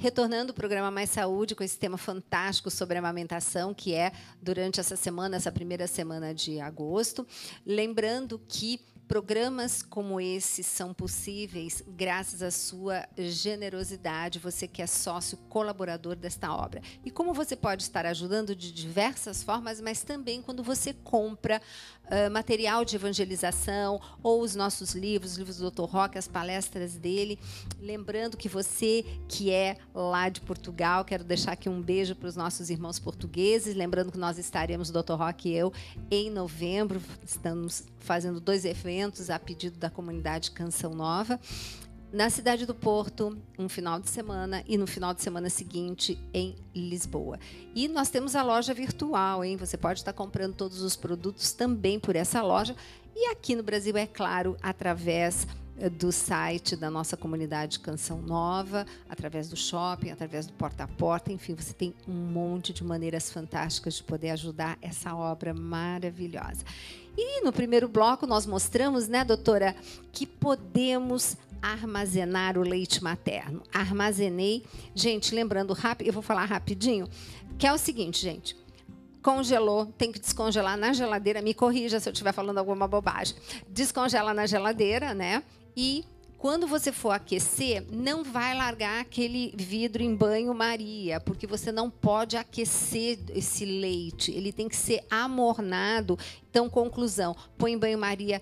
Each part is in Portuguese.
Retornando o programa Mais Saúde com esse tema fantástico sobre a amamentação, que é durante essa semana, essa primeira semana de agosto. Lembrando que programas como esse são possíveis graças à sua generosidade, você que é sócio colaborador desta obra. E como você pode estar ajudando de diversas formas, mas também quando você compra material de evangelização ou os nossos livros, os livros do Dr. Roque, as palestras dele. Lembrando que você que é lá de Portugal, quero deixar aqui um beijo para os nossos irmãos portugueses. Lembrando que nós estaremos, o Dr. Roque e eu, em novembro. Estamos fazendo 2 eventos a pedido da comunidade Canção Nova, na cidade do Porto, um final de semana, e no final de semana seguinte em Lisboa. E nós temos a loja virtual, hein? Você pode estar comprando todos os produtos também por essa loja. E aqui no Brasil, é claro, através do site da nossa comunidade Canção Nova, através do shopping, através do porta a porta, enfim, você tem um monte de maneiras fantásticas de poder ajudar essa obra maravilhosa. E no primeiro bloco nós mostramos, né, doutora, que podemos armazenar o leite materno. Armazenei, gente, lembrando rápido, eu vou falar rapidinho, que é o seguinte, gente. Congelou, tem que descongelar na geladeira. Me corrija se eu estiver falando alguma bobagem. Descongela na geladeira, né? E quando você for aquecer, não vai largar aquele vidro em banho-maria, porque você não pode aquecer esse leite. Ele tem que ser amornado. Então, conclusão, põe em banho-maria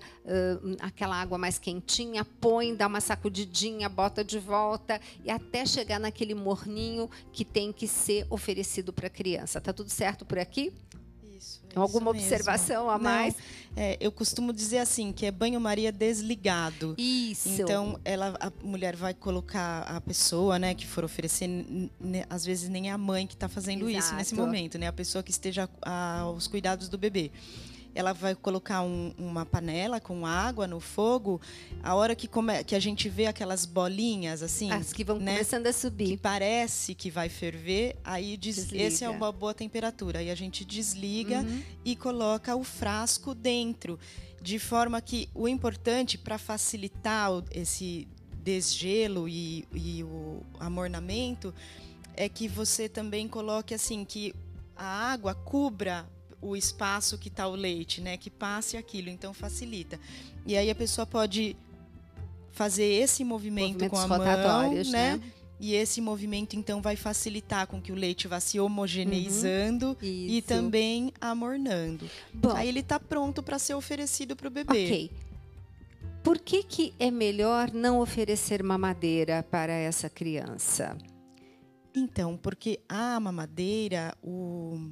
aquela água mais quentinha, põe, dá uma sacudidinha, bota de volta, e até chegar naquele morninho que tem que ser oferecido para a criança. Tá tudo certo por aqui? Isso, alguma isso observação a mais? Não, eu costumo dizer assim, que é banho-maria desligado. Isso. Então, a mulher vai colocar a pessoa, né, que for oferecer, às vezes nem é a mãe que está fazendo Exato. isso nesse momento, né? A pessoa que esteja aos cuidados do bebê. Ela vai colocar uma panela com água no fogo. A hora que a gente vê aquelas bolinhas assim, as que vão, né, começando a subir, que parece que vai ferver, aí essa é uma boa temperatura. Aí a gente desliga e coloca o frasco dentro, de forma que o importante para facilitar esse desgelo e o amornamento é que você também coloque assim, que a água cubra o espaço que está o leite, né? Que passe aquilo, então facilita. E aí a pessoa pode fazer esse movimento com a mão, né? E esse movimento, então, vai facilitar com que o leite vá se homogeneizando e também amornando. Bom, aí ele está pronto para ser oferecido para o bebê. Ok. Por que é melhor não oferecer mamadeira para essa criança? Então, porque a mamadeira, o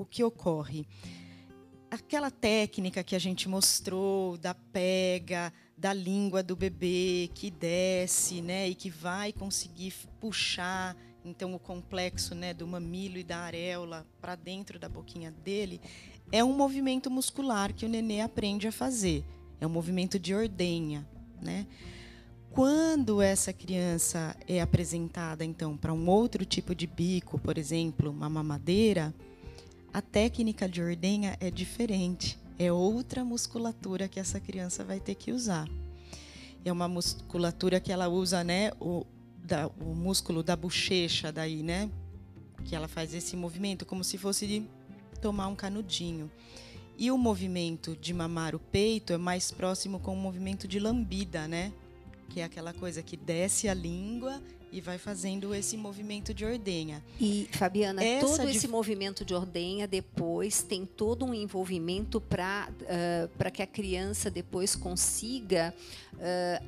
que ocorre? Aquela técnica que a gente mostrou da pega, da língua do bebê que desce, né, e que vai conseguir puxar então o complexo, né, do mamilo e da areola para dentro da boquinha dele, é um movimento muscular que o nenê aprende a fazer. É um movimento de ordenha, né? Quando essa criança é apresentada então para um outro tipo de bico, por exemplo, uma mamadeira, a técnica de ordenha é diferente. É outra musculatura que essa criança vai ter que usar. É uma musculatura que ela usa, né, o músculo da bochecha daí, né? Que ela faz esse movimento como se fosse de tomar um canudinho. E o movimento de mamar o peito é mais próximo com o movimento de lambida, né? Que é aquela coisa que desce a língua e vai fazendo esse movimento de ordenha. E, Fabiana, todo esse movimento de ordenha depois tem todo um envolvimento para que a criança depois consiga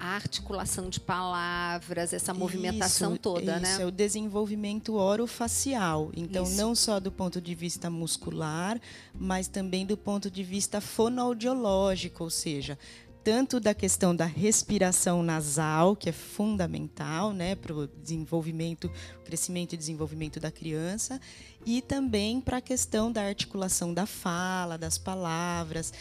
a articulação de palavras, essa movimentação toda, né? Isso, é o desenvolvimento orofacial. Então, não só do ponto de vista muscular, mas também do ponto de vista fonoaudiológico, ou seja, tanto da questão da respiração nasal, que é fundamental, né, para o desenvolvimento, crescimento e desenvolvimento da criança, e também para a questão da articulação da fala, das palavras.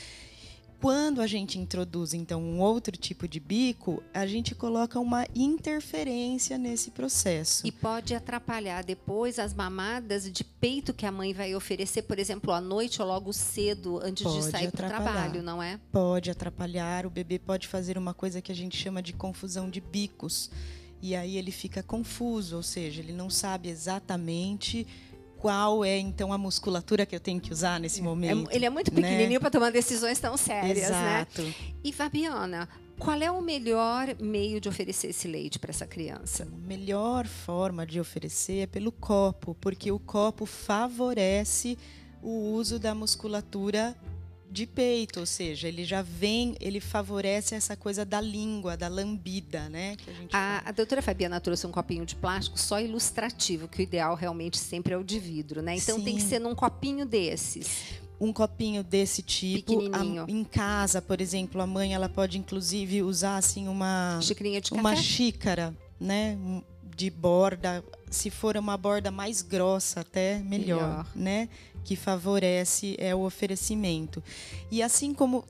Quando a gente introduz, então, um outro tipo de bico, a gente coloca uma interferência nesse processo. E pode atrapalhar depois as mamadas de peito que a mãe vai oferecer, por exemplo, à noite ou logo cedo, antes de sair para o trabalho, não é? Pode atrapalhar. O bebê pode fazer uma coisa que a gente chama de confusão de bicos. E aí ele fica confuso, ou seja, ele não sabe exatamente qual é, então, a musculatura que eu tenho que usar nesse momento. Ele é muito pequenininho, né, para tomar decisões tão sérias. Exato. Né? E, Fabiana, qual é o melhor meio de oferecer esse leite para essa criança? A melhor forma de oferecer é pelo copo, porque o copo favorece o uso da musculatura de peito, ou seja, ele favorece essa coisa da língua, da lambida, né? Que a doutora Fabiana trouxe um copinho de plástico só ilustrativo, que o ideal realmente sempre é o de vidro, né? Então tem que ser num copinho desses. Um copinho desse tipo, em casa, por exemplo, a mãe ela pode inclusive usar assim uma xicrinha de uma café? Xícara, né, de borda, se for uma borda mais grossa até melhor. Né? Que favorece o oferecimento. E assim como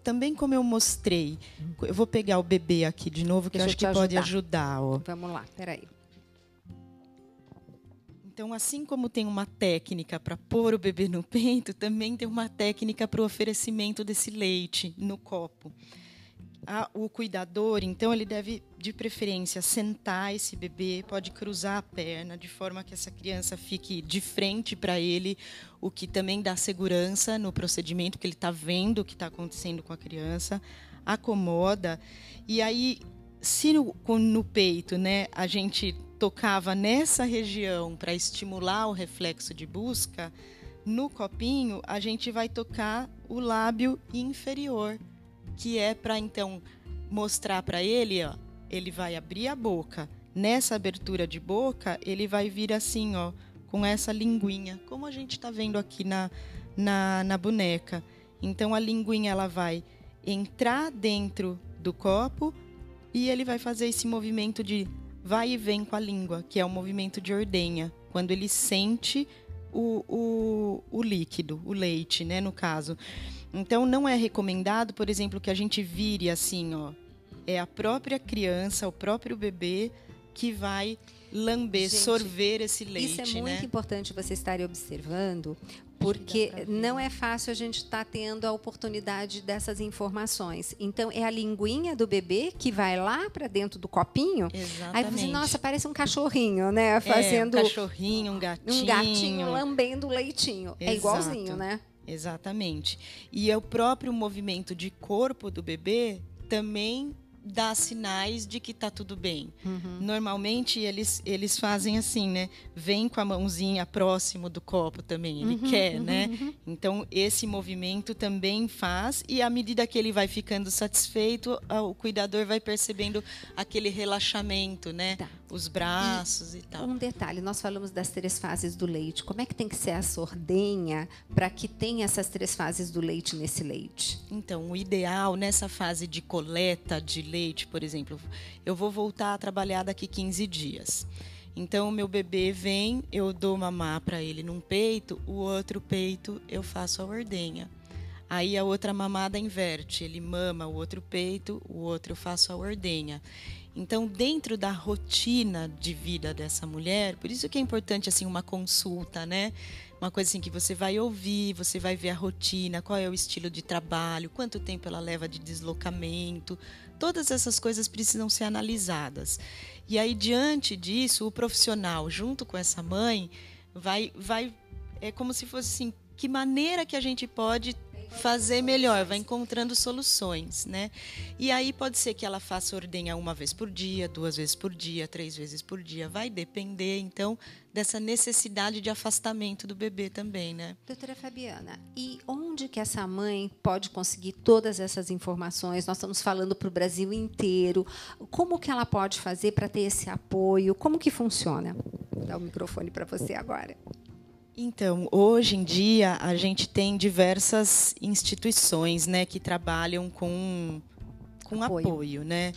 eu mostrei, eu vou pegar o bebê aqui de novo, que eu acho que pode ajudar. Ó. Vamos lá, peraí. Então, assim como tem uma técnica para pôr o bebê no peito, também tem uma técnica para o oferecimento desse leite no copo. O cuidador, então, ele deve, de preferência, sentar esse bebê, pode cruzar a perna, de forma que essa criança fique de frente para ele, o que também dá segurança no procedimento, que ele está vendo o que está acontecendo com a criança, acomoda. E aí, se no peito, né, a gente tocava nessa região para estimular o reflexo de busca, no copinho, a gente vai tocar o lábio inferior, que é para, então, mostrar para ele, ó, ele vai abrir a boca. Nessa abertura de boca, ele vai vir assim, ó, com essa linguinha, como a gente está vendo aqui na boneca. Então, a linguinha ela vai entrar dentro do copo e ele vai fazer esse movimento de vai e vem com a língua, que é o movimento de ordenha, quando ele sente o líquido, o leite, né, no caso. Então, não é recomendado, por exemplo, que a gente vire assim, ó. É a própria criança, o próprio bebê que vai lamber, sorver esse leite. Isso é muito importante vocês estarem observando, porque não é fácil a gente estar tendo a oportunidade dessas informações. Então, é a linguinha do bebê que vai lá para dentro do copinho. Exatamente. Aí você, nossa, parece um cachorrinho, né? Fazendo um cachorrinho, um gatinho. Um gatinho lambendo o leitinho. Exato. É igualzinho, né? Exatamente. E é o próprio movimento de corpo do bebê também dá sinais de que está tudo bem. Uhum. Normalmente, eles fazem assim, né? Vem com a mãozinha próximo do copo também, ele quer, né? Então, esse movimento também faz, e à medida que ele vai ficando satisfeito, o cuidador vai percebendo aquele relaxamento, né? Tá. Os braços e tal. Um detalhe, nós falamos das 3 fases do leite. Como é que tem que ser essa ordenha para que tenha essas 3 fases do leite nesse leite? Então, o ideal nessa fase de coleta de leite, por exemplo, eu vou voltar a trabalhar daqui 15 dias. Então, o meu bebê vem, eu dou mamar para ele num peito, o outro peito eu faço a ordenha. Aí a outra mamada inverte, ele mama o outro peito, o outro eu faço a ordenha. Então, dentro da rotina de vida dessa mulher, por isso que é importante assim uma consulta, né? Uma coisa assim que você vai ouvir, você vai ver a rotina, qual é o estilo de trabalho, quanto tempo ela leva de deslocamento. Todas essas coisas precisam ser analisadas. E aí, diante disso, o profissional, junto com essa mãe, é como se fosse assim, que maneira que a gente pode fazer melhor, vai encontrando soluções, né? E aí pode ser que ela faça ordenha 1 vez por dia, 2 vezes por dia, 3 vezes por dia. Vai depender, então, dessa necessidade de afastamento do bebê também, né? Doutora Fabiana, e onde que essa mãe pode conseguir todas essas informações? Nós estamos falando para o Brasil inteiro. Como que ela pode fazer para ter esse apoio? Como que funciona? Vou dar o microfone para você agora. Então, hoje em dia, a gente tem diversas instituições, né, que trabalham com apoio, né?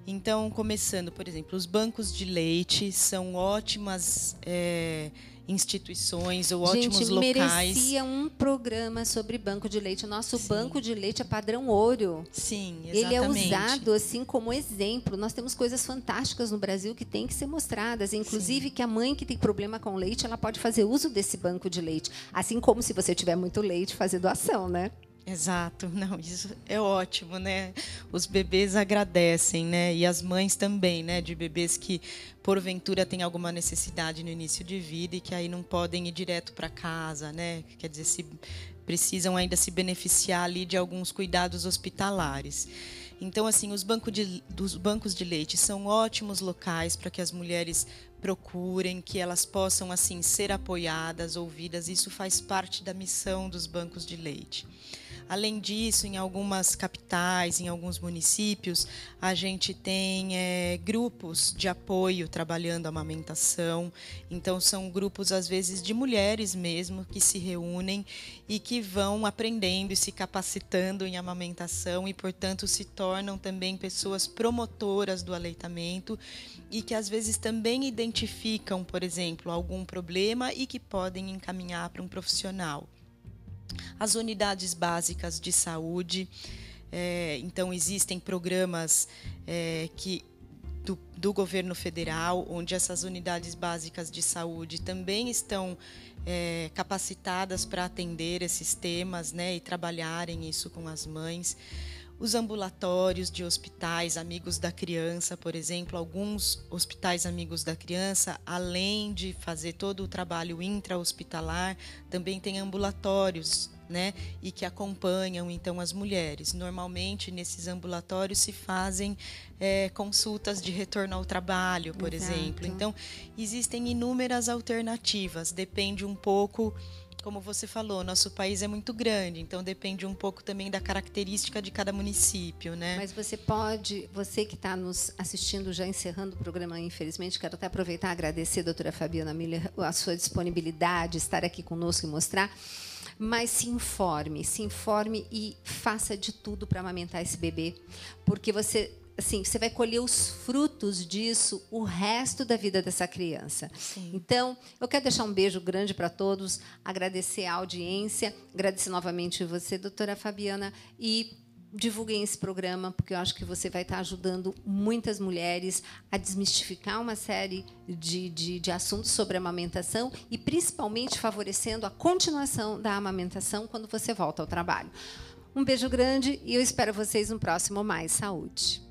Então, começando, por exemplo, os bancos de leite são ótimas instituições ou ótimos locais. Merecia um programa sobre banco de leite. O nosso banco de leite é padrão ouro. Sim, exatamente. Ele é usado assim como exemplo. Nós temos coisas fantásticas no Brasil que têm que ser mostradas. Inclusive, que a mãe que tem problema com leite, ela pode fazer uso desse banco de leite. Assim como, se você tiver muito leite, fazer doação, né? Exato, não, isso é ótimo, né? Os bebês agradecem, né? E as mães também, né? De bebês que porventura têm alguma necessidade no início de vida e que aí não podem ir direto para casa, né? Quer dizer, se precisam ainda se beneficiar ali de alguns cuidados hospitalares. Então, assim, os bancos de leite são ótimos locais para que as mulheres procurem, que elas possam, assim, ser apoiadas, ouvidas. Isso faz parte da missão dos bancos de leite. Além disso, em algumas capitais, em alguns municípios, a gente tem grupos de apoio trabalhando a amamentação. Então, são grupos, às vezes, de mulheres mesmo, que se reúnem e que vão aprendendo e se capacitando em amamentação e, portanto, se tornam também pessoas promotoras do aleitamento e que, às vezes, também identificam, por exemplo, algum problema e que podem encaminhar para um profissional. As unidades básicas de saúde, então existem programas do governo federal, onde essas unidades básicas de saúde também estão capacitadas para atender esses temas, né, e trabalharem isso com as mães. Os ambulatórios de hospitais amigos da criança, por exemplo, alguns hospitais amigos da criança, além de fazer todo o trabalho intra-hospitalar, também têm ambulatórios, né, e que acompanham então as mulheres. Normalmente nesses ambulatórios se fazem consultas de retorno ao trabalho, por exemplo. Então existem inúmeras alternativas, depende um pouco. Como você falou, nosso país é muito grande, então depende um pouco também da característica de cada município, né? Mas você que está nos assistindo, já encerrando o programa, infelizmente, quero até aproveitar e agradecer, doutora Fabiana Miller, a sua disponibilidade, estar aqui conosco e mostrar. Mas se informe e faça de tudo para amamentar esse bebê, porque você vai colher os frutos disso o resto da vida dessa criança. Sim. Então, eu quero deixar um beijo grande para todos, agradecer a audiência, agradecer novamente você, doutora Fabiana, e divulguem esse programa, porque eu acho que você vai estar ajudando muitas mulheres a desmistificar uma série de assuntos sobre amamentação e, principalmente, favorecendo a continuação da amamentação quando você volta ao trabalho. Um beijo grande e eu espero vocês no próximo Mais Saúde.